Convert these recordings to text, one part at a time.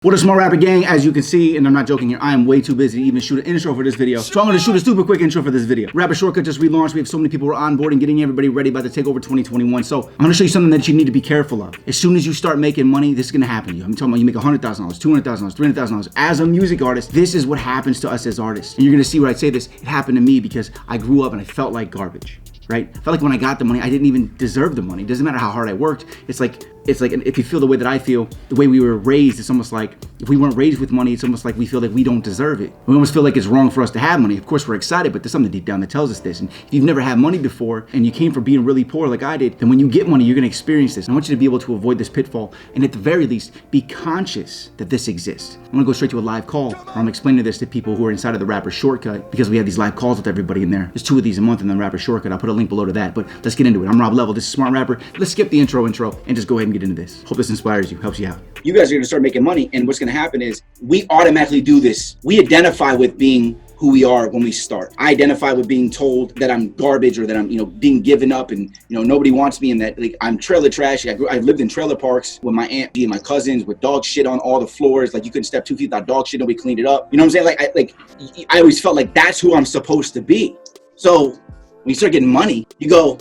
What is Smart Rapper Gang? As you can see, and I'm not joking here, I am way too busy to even shoot an intro for this video. So I'm gonna shoot a super quick intro for this video. Rapper Shortcut just relaunched. We have so many people who are onboarding, getting everybody ready about to take over 2021. So I'm gonna show you something that you need to be careful of. As soon as you start making money, this is gonna happen to you. I'm talking about you make $100,000, $200,000, $300,000. As a music artist, this is what happens to us as artists. And you're gonna see when I say this, it happened to me because I grew up and I felt like garbage. Right? I felt like when I got the money, I didn't even deserve the money. It doesn't matter how hard I worked. It's like if you feel the way that I feel, the way we were raised, it's almost like if we weren't raised with money, it's almost like we feel like we don't deserve it. We almost feel like it's wrong for us to have money. Of course, we're excited, but there's something deep down that tells us this. And if you've never had money before and you came from being really poor like I did, then when you get money, you're gonna experience this. I want you to be able to avoid this pitfall and at the very least, be conscious that this exists. I'm gonna go straight to a live call where I'm explaining this to people who are inside of the Rapper Shortcut because we have these live calls with everybody in there. There's 2 of these a month in the Rapper Shortcut. I'll put a link below to that, but let's get into it. I'm Rob Level, this is Smart Rapper. Let's skip the intro and just go ahead and get into this. Hope this inspires you, helps you out. You guys are gonna start making money, and what's gonna happen is we automatically do this. We identify with being who we are when we start. I identify with being told that I'm garbage or that I'm, being given up and, nobody wants me and that like I'm trailer trash. I lived in trailer parks with my aunt and my cousins with dog shit on all the floors. Like you couldn't step 2 feet without dog shit, nobody cleaned it up. You know what I'm saying? I always felt like that's who I'm supposed to be. So when you start getting money, you go,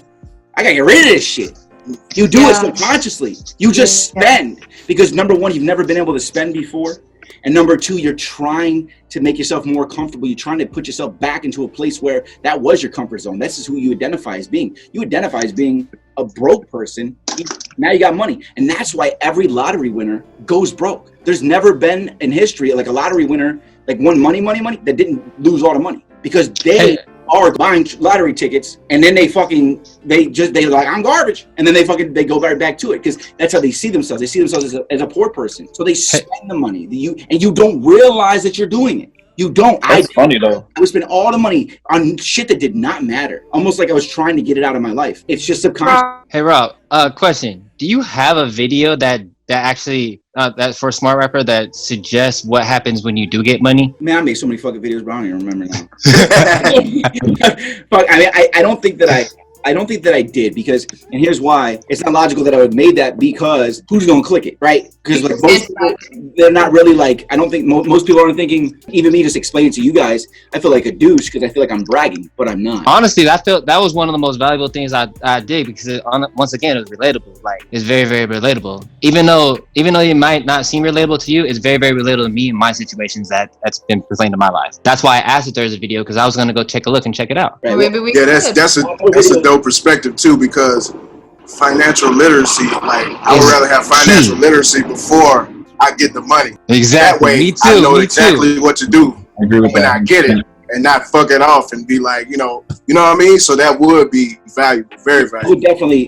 I gotta get rid of this shit. You do it subconsciously. You just spend because number 1, you've never been able to spend before. And number 2, you're trying to make yourself more comfortable. You're trying to put yourself back into a place where that was your comfort zone. This is who you identify as being. You identify as being a broke person. Now you got money. And that's why every lottery winner goes broke. There's never been in history like a lottery winner, like won money, that didn't lose all the money because they are buying lottery tickets and then they like, I'm garbage. And then they go right back to it because that's how they see themselves. They see themselves as a poor person. So they spend the money and you don't realize that you're doing it. You don't. That's funny though. I would spend all the money on shit that did not matter. Almost like I was trying to get it out of my life. It's just subconscious. Hey Rob, question. Do you have a video that actually that's for a Smart Rapper that suggests what happens when you do get money? Man, I made so many fucking videos, but I don't even remember now. But I don't think that I did because, and here's why. It's not logical that I would have made that because who's going to click it, right? Because like most people, they're not really like, I don't think most people aren't thinking, even me just explaining to you guys, I feel like a douche because I feel like I'm bragging, but I'm not. Honestly, that was one of the most valuable things I did because once again, it was relatable. Like it's very, very relatable. Even though it might not seem relatable to you, it's very, very relatable to me in my situations that's been proclaimed in my life. That's why I asked if there's a video because I was going to go take a look and check it out. Right. That's a dope perspective too because financial literacy, like I would rather have financial literacy before I get the money. Exactly. That way Me too. I know exactly what to do when I get it and not fuck it off and be like, you know what I mean? So that would be valuable, very valuable.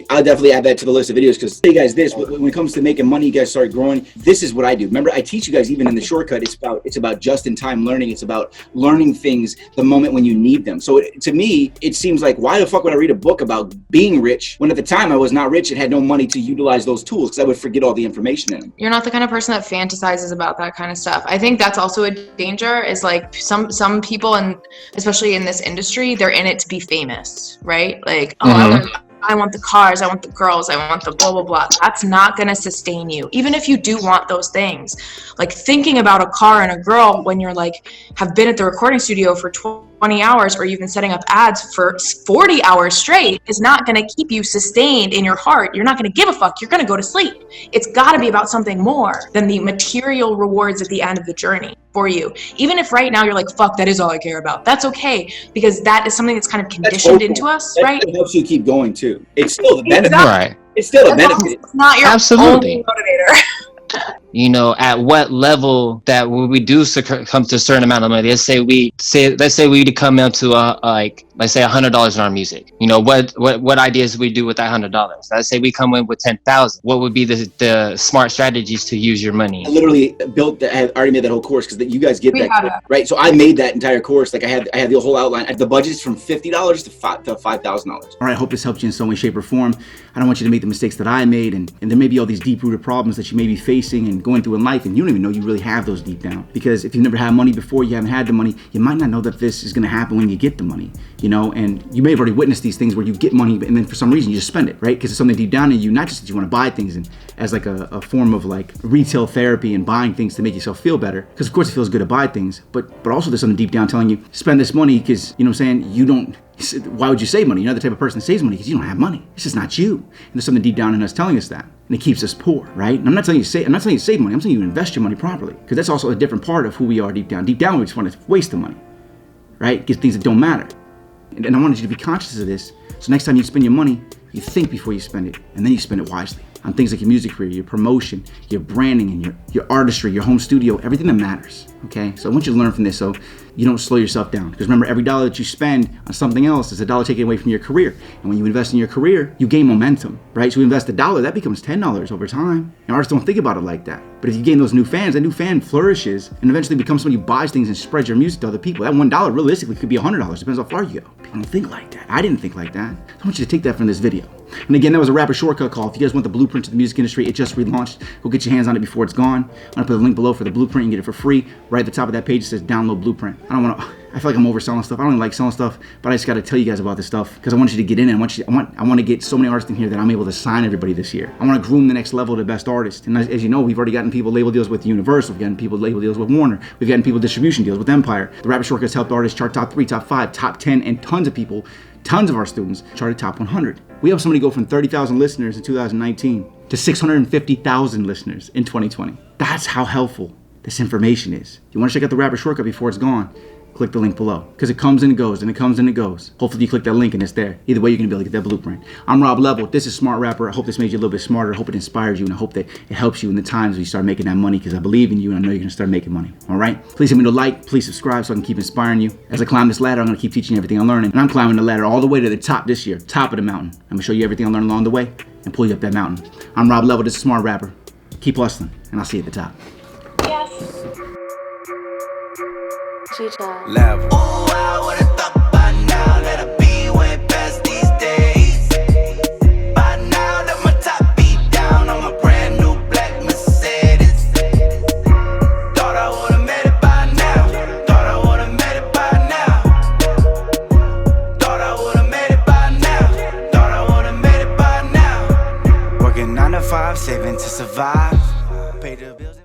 I'll definitely add that to the list of videos because hey guys, when it comes to making money, you guys start growing. This is what I do. Remember, I teach you guys even in the shortcut. It's about just-in-time learning. It's about learning things the moment when you need them. So to me, it seems like why the fuck would I read a book about being rich when at the time I was not rich and had no money to utilize those tools because I would forget all the information in them. You're not the kind of person that fantasizes about that kind of stuff. I think that's also a danger. Is like some people, and especially in this industry, they're in it to be famous, right? Like, I want the cars, I want the girls, I want the blah, blah, blah. That's not going to sustain you. Even if you do want those things, like thinking about a car and a girl when you're like, have been at the recording studio for 20 hours or you've been setting up ads for 40 hours straight is not going to keep you sustained in your heart. You're not going to give a fuck. You're going to go to sleep. It's got to be about something more than the material rewards at the end of the journey for you. Even if right now you're like, fuck, that is all I care about. That's okay because that is something that's kind of conditioned into us, right? It helps you keep going too. It's still the benefit. Right. It's still a benefit. It's not your only motivator. At what level that when we do come to a certain amount of money, let's say we come into let's say $100 in our music. What ideas do we do with that $100? Let's say we come in with 10,000. What would be the smart strategies to use your money? I literally I already made that whole course because you guys get that, right? So I made that entire course. Like I had the whole outline. The budget's from $50 to $5,000. All right, I hope this helps you in some way, shape, or form. I don't want you to make the mistakes that I made, and there may be all these deep-rooted problems that you may be facing, and and going through in life, and you don't even know you really have those deep down. Because if you've never had money before, you haven't had the money, you might not know that this is gonna happen when you get the money, you know? And you may have already witnessed these things where you get money and then for some reason you just spend it, right? Because it's something deep down in you, not just that you wanna buy things and as like a form of like retail therapy and buying things to make yourself feel better. Because of course it feels good to buy things, but also there's something deep down telling you, spend this money because, you know what I'm saying, you don't, why would you save money? You're not the type of person that saves money because you don't have money. It's just not you. And there's something deep down in us telling us that. And it keeps us poor, right? And I'm not telling you to save money. I'm telling you to invest your money properly. Because that's also a different part of who we are deep down. Deep down, we just want to waste the money, right? Get things that don't matter. And I wanted you to be conscious of this. So next time you spend your money, you think before you spend it, and then you spend it wisely on things like your music career, your promotion, your branding, and your artistry, your home studio, everything that matters, okay? So I want you to learn from this so you don't slow yourself down. Because remember, every dollar that you spend on something else is a dollar taken away from your career. And when you invest in your career, you gain momentum, right? So you invest $1, that becomes $10 over time. And artists don't think about it like that. But if you gain those new fans, that new fan flourishes and eventually becomes someone who buys things and spreads your music to other people. That $1 realistically could be $100, depends how far you go. People don't think like that. I didn't think like that. I want you to take that from this video. And again, that was a rapper shortcut call. If you guys want the blueprint to the music industry, it just relaunched. Go get your hands on it before it's gone. I'm gonna put a link below for the blueprint. You can get it for free. Right at the top of that page, it says download blueprint. I feel like I'm overselling stuff. I don't even like selling stuff, but I just gotta tell you guys about this stuff because I want you to get in it. I want to get so many artists in here that I'm able to sign everybody this year. I want to groom the next level to the best artists. And as you know, we've already gotten people label deals with Universal. We've gotten people label deals with Warner. We've gotten people distribution deals with Empire. The Rapper Shortcuts helped artists chart top 3, top 5, top 10, and tons of people, tons of our students charted top 100. We helped somebody go from 30,000 listeners in 2019 to 650,000 listeners in 2020. That's how helpful this information is. If you want to check out the Rapper Shortcut before it's gone, click the link below because it comes and it goes and it comes and it goes. Hopefully you click that link and it's there. Either way, you're gonna be able to get that blueprint. I'm Rob Level. This is Smart Rapper. I hope this made you a little bit smarter. I hope it inspires you and I hope that it helps you in the times when you start making that money because I believe in you and I know you're gonna start making money. All right? Please hit me to like. Please subscribe so I can keep inspiring you. As I climb this ladder, I'm gonna keep teaching you everything I'm learning. And I'm climbing the ladder all the way to the top this year, top of the mountain. I'm gonna show you everything I learned along the way and pull you up that mountain. I'm Rob Level. This is Smart Rapper. Keep hustling and I'll see you at the top. Yes. Level. Ooh, I would've thought by now that I'd be way past these days. By now that my top be down on my brand new black Mercedes. Thought I would've made it by now. Thought I would've made it by now. Thought I would've made it by now. Thought I would've made it by now. Working 9 to 5, saving to survive. Pay the bills.